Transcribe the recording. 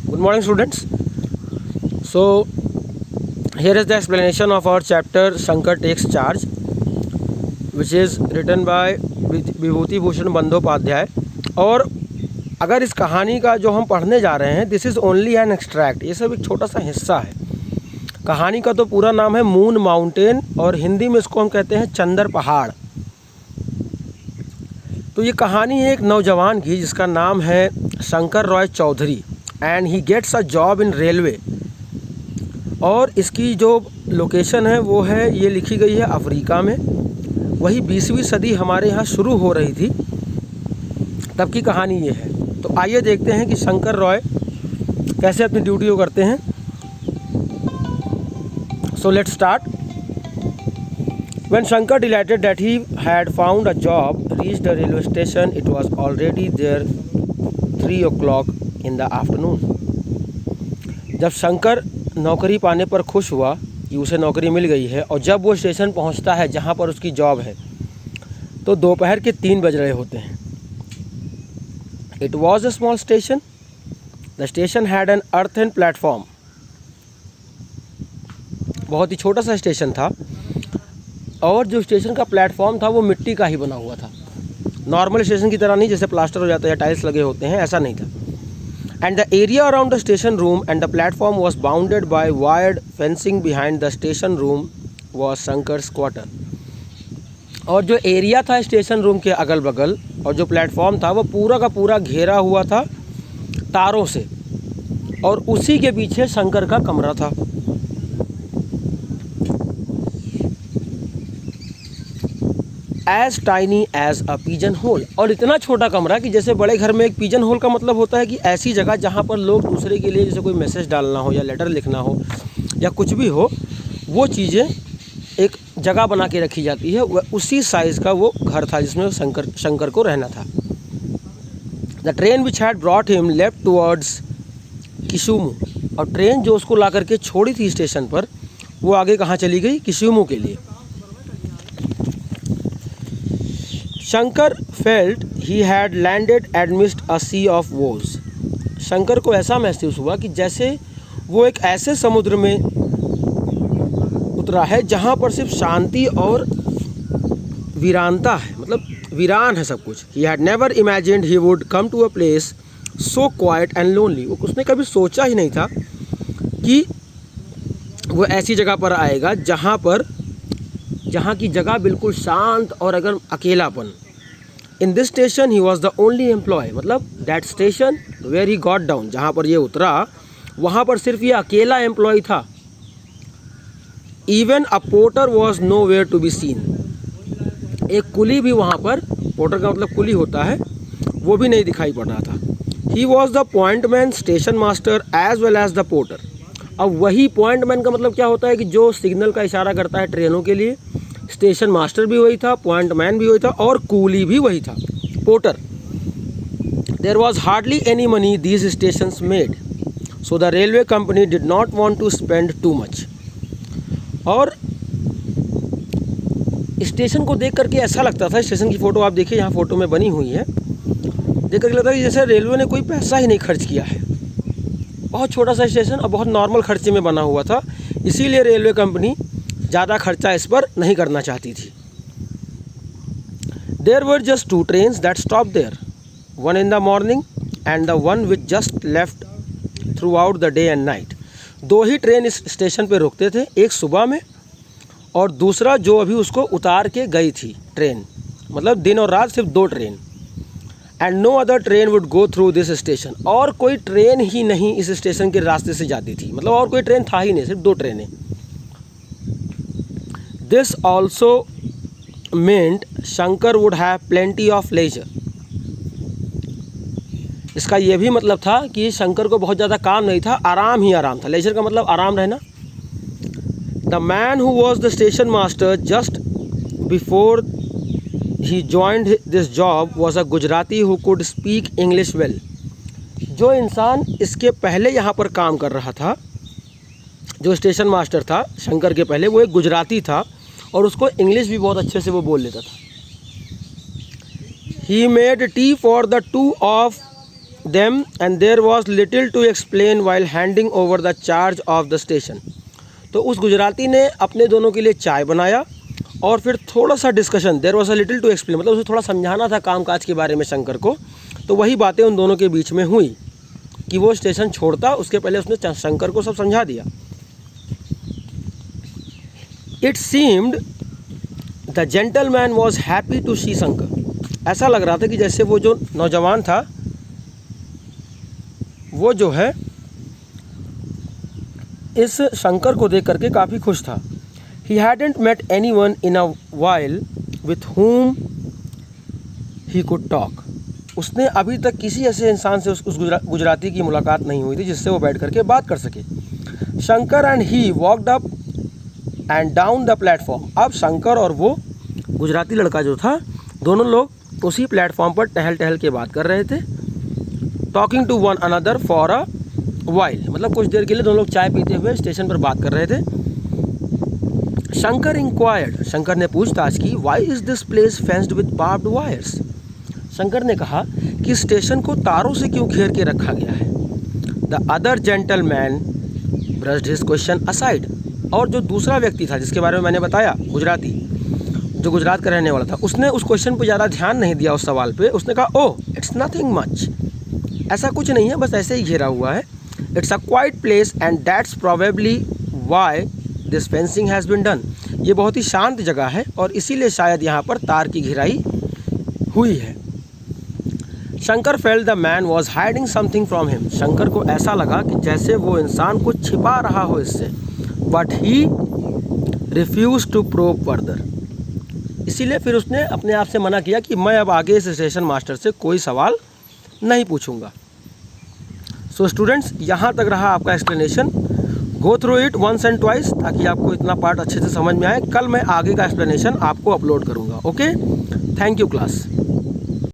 Good morning, students. So here is the explanation of our chapter Shankar Takes Charge, which is written by Vibhuti Bhushan Bandyopadhyay. और अगर इस कहानी का जो हम पढ़ने जा रहे हैं, this is only an extract, ये सब एक छोटा सा हिस्सा है। कहानी का तो पूरा नाम है मून माउंटेन, और हिंदी में इसको हम कहते हैं चंदर पहाड़। तो ये कहानी है एक नौजवान की जिसका नाम है Shankar Roy Chowdhury, and he gets a job in railway. और इसकी जो लोकेशन है वो है, ये लिखी गई है अफ्रीका में। वही 20वीं सदी हमारे यहाँ शुरू हो रही थी, तब की कहानी ये है। तो आइए देखते हैं कि शंकर रॉय कैसे अपनी ड्यूटी को करते हैं। So let's start. When Shankar, delighted that he had found a job, reached the railway station, it was already there 3 o'clock in the afternoon. जब शंकर नौकरी पाने पर खुश हुआ कि उसे नौकरी मिल गई है, और जब वो स्टेशन पहुंचता है जहां पर उसकी जॉब है, तो दोपहर के 3 बज रहे होते हैं। It was a small station. The station had an earthen platform. बहुत ही छोटा सा स्टेशन था, और जो स्टेशन का प्लेटफॉर्म था वो मिट्टी का ही बना हुआ था। नॉर्मल स्टेशन की तरह नहीं, जैसे प्लास्टर हो जाता है या टाइल्स लगे होते हैं, ऐसा नहीं था। And the area around the station room and the platform was bounded by wired fencing behind the station room was Shankar's quarter. और जो एरिया था स्टेशन रूम के अगल बगल, और जो प्लेटफॉर्म था वो पूरा का पूरा घेरा हुआ था तारों से, और उसी के पीछे शंकर का कमरा था। As tiny as a pigeon hole, और इतना छोटा कमरा कि जैसे बड़े घर में एक पिजन होल का मतलब होता है कि ऐसी जगह जहाँ पर लोग दूसरे के लिए जैसे कोई मैसेज डालना हो या लेटर लिखना हो या कुछ भी हो, वो चीज़ें एक जगह बना के रखी जाती है। वह उसी साइज़ का वो घर था जिसमें शंकर को रहना था। The train which had brought him left towards Kisumu, और ट्रेन जो उसको ला करके छोड़ी थी स्टेशन पर, वो आगे कहाँ चली गई? किशुमू के लिए। Shankar felt he had landed amidst a sea of woes. Shankar को ऐसा महसूस हुआ कि जैसे वो एक ऐसे समुद्र में उतरा है जहाँ पर सिर्फ शांति और वीरानता है, मतलब वीरान है सब कुछ। He had never imagined he would come to a place so quiet and lonely. उसने कभी सोचा ही नहीं था कि वो ऐसी जगह पर आएगा जहाँ की जगह बिल्कुल शांत और अगर अकेलापन। In this station he was the only employ, मतलब that station where he got down, जहाँ पर ये उतरा वहाँ पर सिर्फ ये अकेला एम्प्लॉय था। Even a porter was nowhere to be seen. एक कुली भी वहाँ पर, पोर्टर का मतलब कुली होता है, वो भी नहीं दिखाई पड़ रहा था। He was the pointman, station master as well as the porter. अब वही पॉइंटमैन का मतलब क्या होता है कि जो सिग्नल का इशारा करता है ट्रेनों के लिए। स्टेशन मास्टर भी वही था, पॉइंटमैन भी वही था, और कूली भी वही था, porter. There was hardly any money these stations made, so the railway company did not want to spend too much. और स्टेशन को देख करके ऐसा लगता था, स्टेशन की फ़ोटो आप देखिए, यहाँ फ़ोटो में बनी हुई है, देख करके लगता है कि जैसे रेलवे ने कोई पैसा ही नहीं खर्च किया है। बहुत छोटा सा स्टेशन और बहुत नॉर्मल खर्चे में बना हुआ था, इसीलिए रेलवे कंपनी ज़्यादा खर्चा इस पर नहीं करना चाहती थी। There were just 2 trains that stop there, one in the morning and the one which just left throughout the day and night. 2 ही ट्रेन इस स्टेशन पर रुकते थे, एक सुबह में और दूसरा जो अभी उसको उतार के गई थी ट्रेन, मतलब दिन और रात सिर्फ 2 train. And no other train would go through this station, और कोई ट्रेन ही नहीं इस स्टेशन के रास्ते से जाती थी, मतलब और कोई ट्रेन था ही नहीं, सिर्फ 2 ट्रेनें। This also meant Shankar would have plenty of leisure. इसका यह भी मतलब था कि शंकर को बहुत ज़्यादा काम नहीं था, आराम ही आराम था। लेजर का मतलब आराम रहना। The man who was the station master just before he joined this job was a Gujarati who could speak English well. जो इंसान इसके पहले यहाँ पर काम कर रहा था, जो स्टेशन मास्टर था शंकर के पहले, वो एक गुजराती था और उसको इंग्लिश भी बहुत अच्छे से वो बोल लेता था। He made tea for the 2 of them and there was little to explain while handing over the charge of the station. तो उस गुजराती ने अपने दोनों के लिए चाय बनाया और फिर थोड़ा सा discussion, there was a little to explain, मतलब उसे थोड़ा समझाना था कामकाज के बारे में शंकर को। तो वही बातें उन दोनों के बीच में हुई कि वो स्टेशन छोड़ता उसके पहले उसने शंकर को सब समझा दिया। It seemed the gentleman was happy to see Shankar. ऐसा लग रहा था कि जैसे वो जो नौजवान था वो जो है इस शंकर को देख करके काफ़ी खुश था। He hadn't met anyone in a while with whom he could talk. उसने अभी तक किसी ऐसे इंसान से उस गुजराती की मुलाकात नहीं हुई थी जिससे वो बैठ करके बात कर सके। Shankar and he walked up and down the platform. अब शंकर और वो गुजराती लड़का जो था दोनों लोग उसी प्लेटफॉर्म पर टहल टहल के बात कर रहे थे। Talking to one another for a while, मतलब कुछ देर के लिए दोनों लोग चाय पीते हुए स्टेशन पर बात कर रहे थे। शंकर इंक्वायर्ड, शंकर ने पूछताछ की, why is this place fenced with barbed wires. Shankar ने कहा कि स्टेशन को तारों से क्यों घेर के रखा गया है। The other gentleman brushed his question aside. और जो दूसरा व्यक्ति था जिसके बारे में मैंने बताया, गुजराती, जो गुजरात का रहने वाला था, उसने उस क्वेश्चन पर ज़्यादा ध्यान नहीं दिया उस सवाल पे। उसने कहा ओह इट्स नथिंग मच, ऐसा कुछ नहीं है, बस ऐसे ही घेरा हुआ है। It's a quite place and that's probably why this fencing has been done. ये बहुत ही शांत जगह है और इसीलिए शायद यहाँ पर तार की घेराई हुई है। Shankar felt the man was hiding something from him. Shankar को ऐसा लगा कि जैसे वो इंसान कुछ छिपा रहा हो इससे। But he refuse to probe further. इसीलिए फिर उसने अपने आप से मना किया कि मैं अब आगे इस स्टेशन मास्टर से कोई सवाल नहीं पूछूंगा। सो स्टूडेंट्स, यहाँ तक रहा आपका explanation. Go through it once and twice ताकि आपको इतना पार्ट अच्छे से समझ में आए। कल मैं आगे का एक्सप्लेनेशन आपको अपलोड करूँगा। Okay, thank you class.